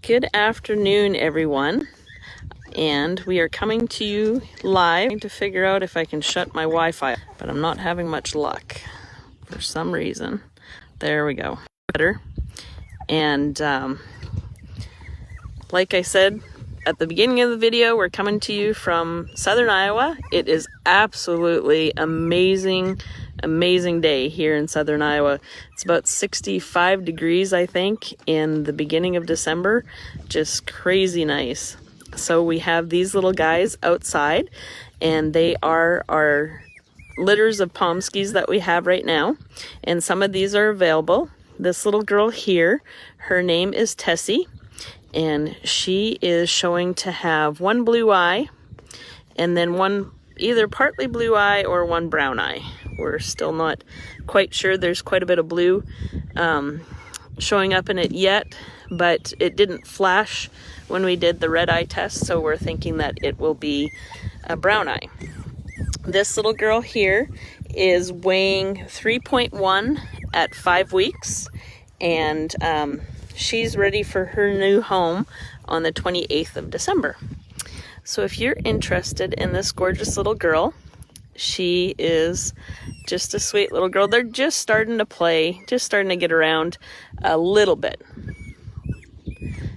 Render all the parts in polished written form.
Good afternoon, everyone, and we are coming to you live. I'm trying to figure out if I can shut my Wi-Fi, but I'm not having much luck for some reason. There we go. Better. And like I said at the beginning of the video, we're coming to you from southern Iowa. It is absolutely amazing day here in southern Iowa. It's about 65 degrees, I think, in the beginning of December. Just crazy nice. So we have these little guys outside, and they are our litters of Pomskys that we have right now. And some of these are available. This little girl here, her name is Tessie, and she is showing to have one blue eye and then one either partly blue eye or one brown eye. We're still not quite sure. There's quite a bit of blue showing up in it yet, but it didn't flash when we did the red eye test, so we're thinking that it will be a brown eye. This little girl here is weighing 3.1 at 5 weeks, and she's ready for her new home on the 28th of December. So if you're interested in this gorgeous little girl, she is just a sweet little girl. They're just starting to play, just starting to get around a little bit.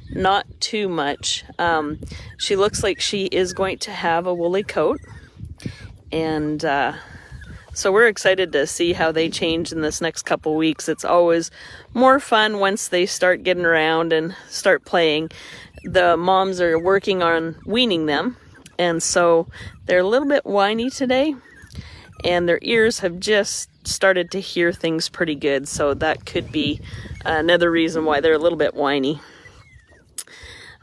Not too much. She looks like she is going to have a woolly coat. And so we're excited to see how they change in this next couple weeks. It's always more fun once they start getting around and start playing. The moms are working on weaning them, and so they're a little bit whiny today, and their ears have just started to hear things pretty good, so that could be another reason why they're a little bit whiny.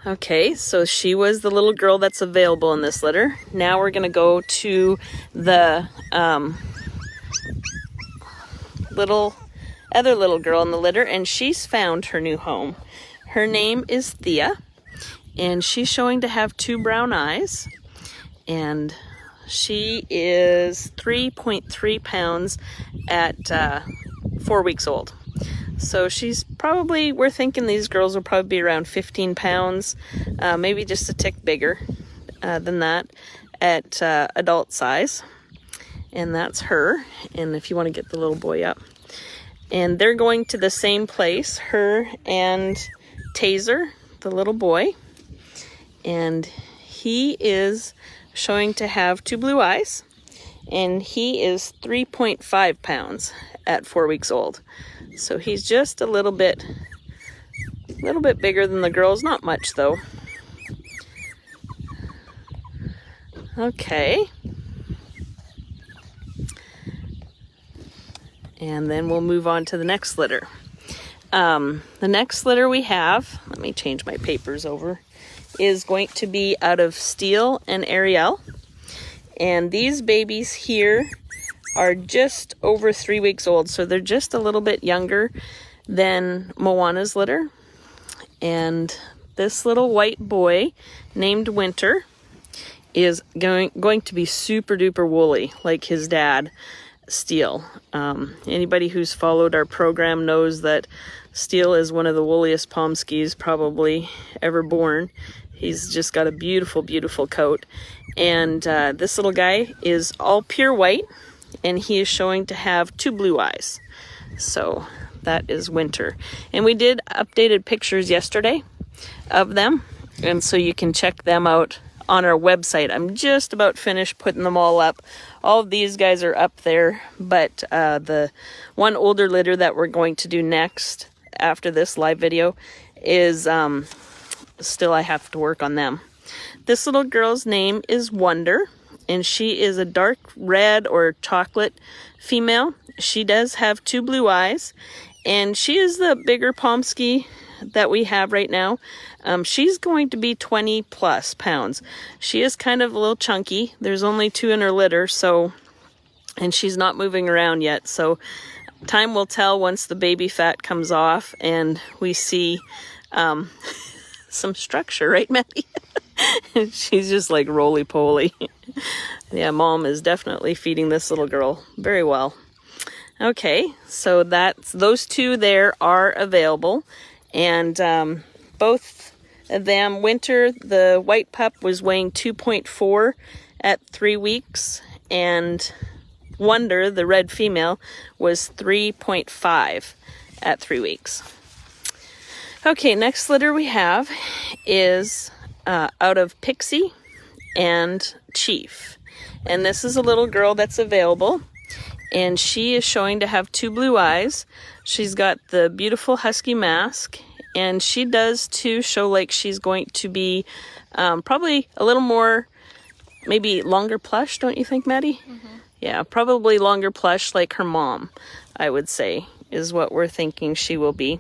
Okay, so she was the little girl that's available in this litter. Now we're going to go to the other little girl in the litter, and she's found her new home. Her name is Thea, and she's showing to have two brown eyes, and she is 3.3 pounds at 4 weeks old. So she's probably, we're thinking these girls will probably be around 15 pounds, maybe just a tick bigger than that at adult size. And that's her. And if you want to get the little boy up. And they're going to the same place, her and Taser, the little boy. And he is showing to have two blue eyes. And he is 3.5 pounds at 4 weeks old. So he's just a little bit bigger than the girls. Not much though. Okay. And then we'll move on to the next litter. The next litter we have, let me change my papers over, is going to be out of Steel and Ariel. And these babies here are just over 3 weeks old, so they're just a little bit younger than Moana's litter. And this little white boy named Winter is going to be super duper woolly, like his dad, Steel. Anybody who's followed our program knows that Steel is one of the woolliest Pomskys probably ever born. He's just got a beautiful, beautiful coat. And this little guy is all pure white, and he is showing to have two blue eyes. So that is Winter. And we did updated pictures yesterday of them, and so you can check them out on our website. I'm just about finished putting them all up. All of these guys are up there, but the one older litter that we're going to do next after this live video is still, I have to work on them. This little girl's name is Wonder, and she is a dark red or chocolate female. She does have two blue eyes, and she is the bigger Pomsky that we have right now. She's going to be 20 plus pounds. She is kind of a little chunky. There's only two in her litter, so, and she's not moving around yet, so time will tell once the baby fat comes off and we see some structure, right, Maddie? She's just like roly-poly. Yeah, Mom is definitely feeding this little girl very well. Okay, so those two there are available, and both Then Winter, the white pup, was weighing 2.4 at 3 weeks, and Wonder, the red female, was 3.5 at 3 weeks. Okay, next litter we have is out of Pixie and Chief. And this is a little girl that's available, and she is showing to have 2 blue eyes. She's got the beautiful husky mask, and she does too show like she's going to be probably a little more, maybe longer plush, don't you think, Maddie? Mm-hmm. Yeah, probably longer plush like her mom, I would say, is what we're thinking she will be.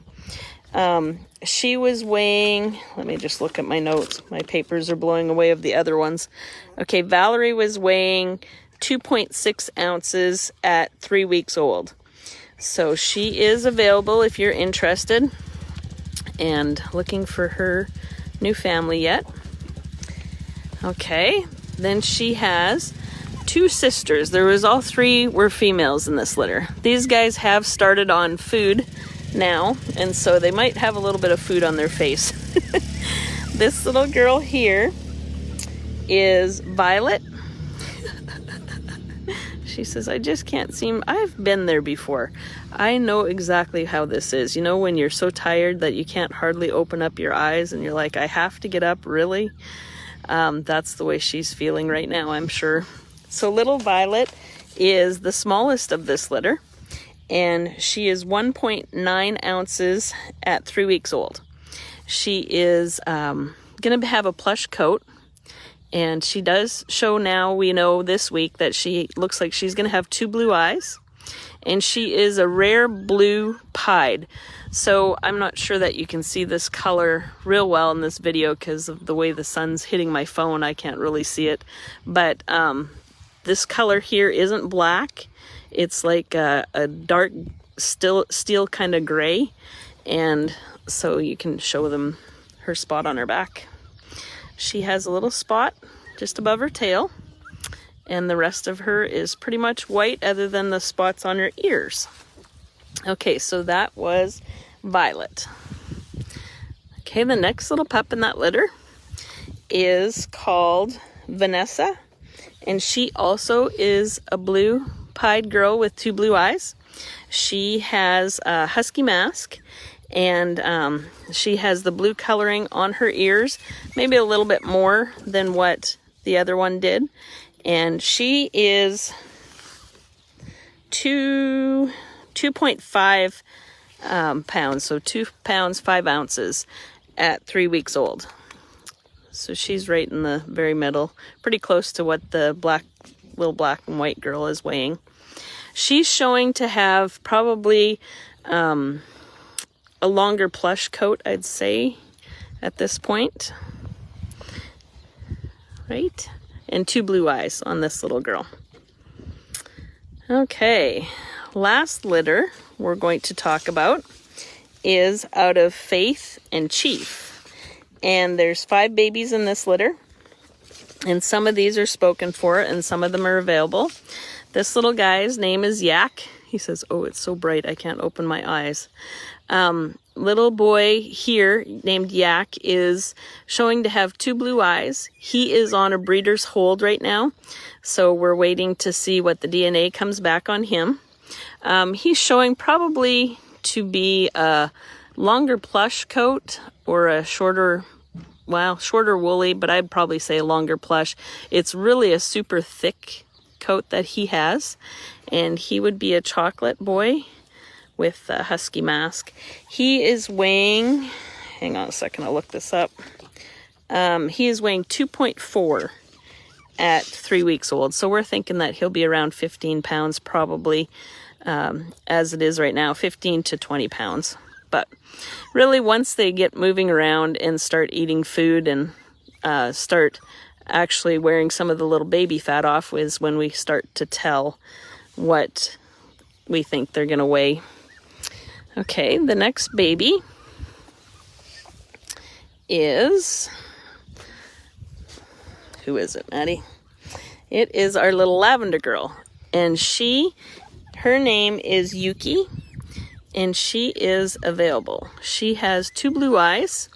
She was weighing, let me just look at my notes. My papers are blowing away of the other ones. Okay, Valerie was weighing 2.6 ounces at 3 weeks old. So she is available if you're interested and looking for her new family yet. Okay, then she has 2 sisters. There was all 3 were females in this litter. These guys have started on food now, and so they might have a little bit of food on their face. This little girl here is Violet. She says, I just can't seem, I've been there before. I know exactly how this is. You know, when you're so tired that you can't hardly open up your eyes and you're like, I have to get up, really? That's the way she's feeling right now, I'm sure. So little Violet is the smallest of this litter, and she is 1.9 ounces at 3 weeks old. She is going to have a plush coat, and she does show now, we know this week, that she looks like she's going to have 2 blue eyes, and she is a rare blue pied. So I'm not sure that you can see this color real well in this video because of the way the sun's hitting my phone. I can't really see it, but this color here isn't black. It's like a dark steel kind of gray, and so you can show them her spot on her back. She has a little spot just above her tail, and the rest of her is pretty much white other than the spots on her ears. Okay, so that was Violet. Okay, the next little pup in that litter is called Vanessa, and she also is a blue pied girl with 2 blue eyes. She has a husky mask, and she has the blue coloring on her ears, maybe a little bit more than what the other one did. And she is 2.5 pounds, so 2 pounds 5 ounces at 3 weeks old. So she's right in the very middle, pretty close to what the little black and white girl is weighing. She's showing to have probably a longer plush coat, I'd say, at this point. Right? And 2 blue eyes on this little girl. Okay, last litter we're going to talk about is out of Faith and Chief. And there's 5 babies in this litter. And some of these are spoken for and some of them are available. This little guy's name is Yak. He says, oh, it's so bright I can't open my eyes. Little boy here named Yak is showing to have 2 blue eyes. He is on a breeder's hold right now, so we're waiting to see what the DNA comes back on him. He's showing probably to be a longer plush coat or a shorter woolly, but I'd probably say a longer plush. It's really a super thick coat that he has, and he would be a chocolate boy with a husky mask. He is weighing, hang on a second, I'll look this up. He is weighing 2.4 at 3 weeks old. So we're thinking that he'll be around 15 pounds probably, as it is right now, 15 to 20 pounds. But really, once they get moving around and start eating food and start actually wearing some of the little baby fat off is when we start to tell what we think they're going to weigh. Okay, the next baby is, who is it, Maddie? It is our little lavender girl, and her name is Yuki, and she is available. She has 2 blue eyes.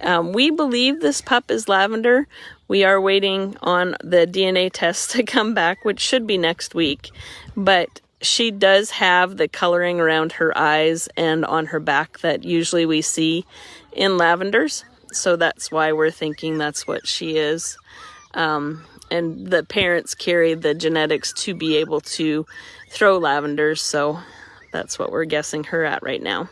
We believe this pup is lavender. We are waiting on the DNA test to come back, which should be next week. But she does have the coloring around her eyes and on her back that usually we see in lavenders. So that's why we're thinking that's what she is. And the parents carry the genetics to be able to throw lavenders. So that's what we're guessing her at right now.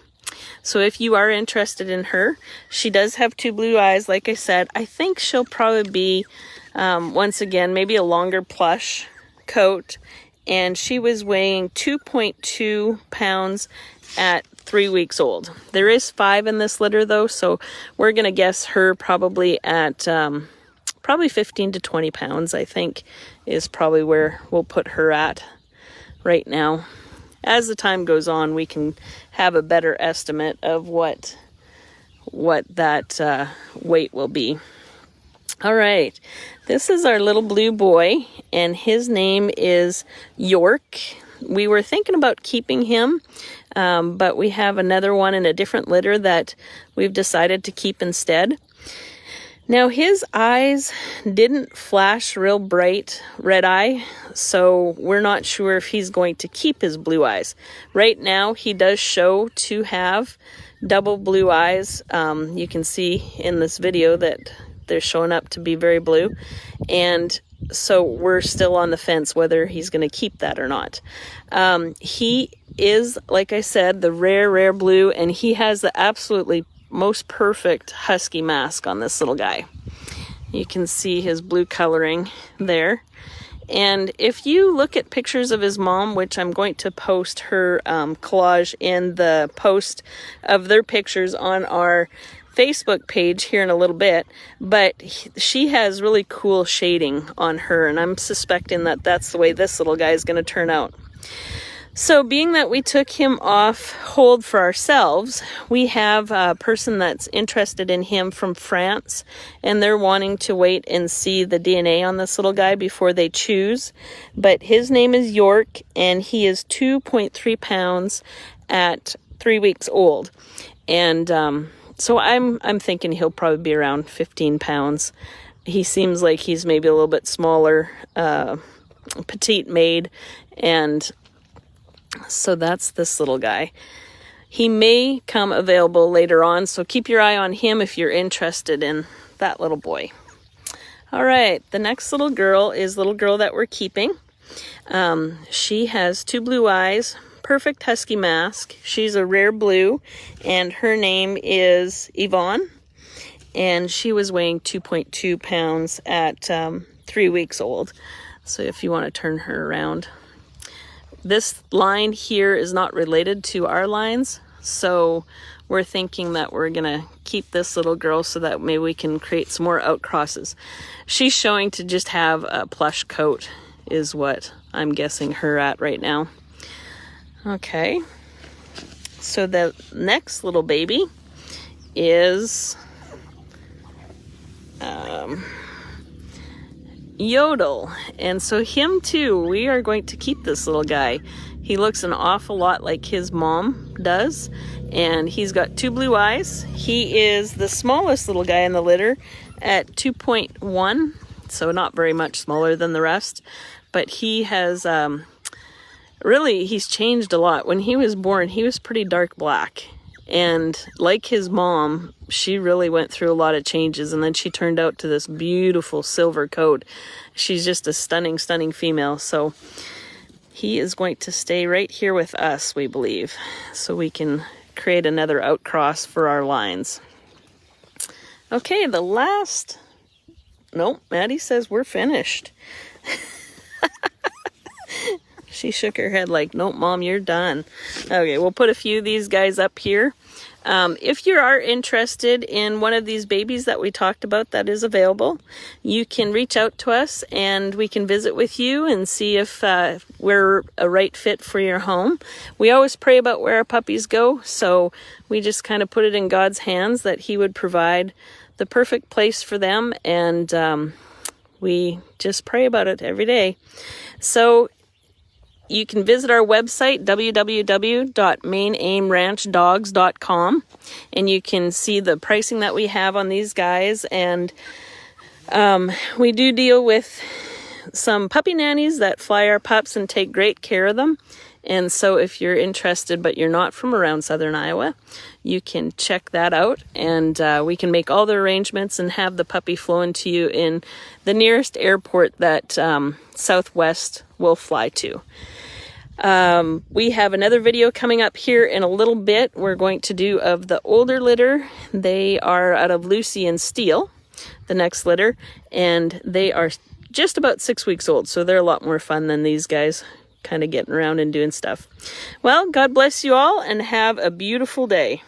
So if you are interested in her, she does have 2 blue eyes. Like I said, I think she'll probably be, once again, maybe a longer plush coat. And she was weighing 2.2 pounds at 3 weeks old. There is 5 in this litter though, so we're going to guess her probably at probably 15 to 20 pounds, I think, is probably where we'll put her at right now. As the time goes on, we can have a better estimate of what that weight will be. All right, this is our little blue boy, and his name is York. We were thinking about keeping him, but we have another one in a different litter that we've decided to keep instead. Now, his eyes didn't flash real bright red eye, so we're not sure if he's going to keep his blue eyes. Right now, he does show to have double blue eyes. You can see in this video that they're showing up to be very blue, and so we're still on the fence whether he's going to keep that or not. He is, like I said, the rare blue, and he has the absolutely most perfect husky mask on this little guy. You can see his blue coloring there. And if you look at pictures of his mom, which I'm going to post her collage in the post of their pictures on our Facebook page here in a little bit, but she has really cool shading on her, and I'm suspecting that that's the way this little guy is going to turn out. So being that we took him off hold for ourselves, we have a person that's interested in him from France, and they're wanting to wait and see the DNA on this little guy before they choose. But his name is York, and he is 2.3 pounds at 3 weeks old. And so I'm thinking he'll probably be around 15 pounds. He seems like he's maybe a little bit smaller, petite made, and so that's this little guy. He may come available later on, so keep your eye on him if you're interested in that little boy. All right, the next little girl is the little girl that we're keeping. She has 2 blue eyes, perfect husky mask. She's a rare blue, and her name is Yvonne, and she was weighing 2.2 pounds at 3 weeks old. So if you want to turn her around. This line here is not related to our lines, so we're thinking that we're gonna keep this little girl so that maybe we can create some more outcrosses. She's showing to just have a plush coat is what I'm guessing her at right now. Okay, so the next little baby is Yodel, and so him too, we are going to keep this little guy. He looks an awful lot like his mom does, and he's got 2 blue eyes. He is the smallest little guy in the litter at 2.1, so not very much smaller than the rest, but he has really, he's changed a lot. When he was born, he was pretty dark black, and like his mom, she really went through a lot of changes, and then she turned out to this beautiful silver coat. She's just a stunning female. So he is going to stay right here with us, we believe, so we can create another outcross for our lines. Okay, the last, nope, Maddie says we're finished. She shook her head like, nope, Mom, you're done. Okay, we'll put a few of these guys up here. If you are interested in one of these babies that we talked about that is available, you can reach out to us and we can visit with you and see if we're a right fit for your home. We always pray about where our puppies go, so we just kind of put it in God's hands that He would provide the perfect place for them, and we just pray about it every day. So you can visit our website, www.mainaimranchdogs.com, and you can see the pricing that we have on these guys. And we do deal with some puppy nannies that fly our pups and take great care of them. And so if you're interested but you're not from around southern Iowa, you can check that out, and we can make all the arrangements and have the puppy flown to you in the nearest airport that Southwest will fly to. We have another video coming up here in a little bit. We're going to do of the older litter. They are out of Lucy and Steele, the next litter, and they are just about 6 weeks old, so they're a lot more fun than these guys, kind of getting around and doing stuff. Well, God bless you all and have a beautiful day.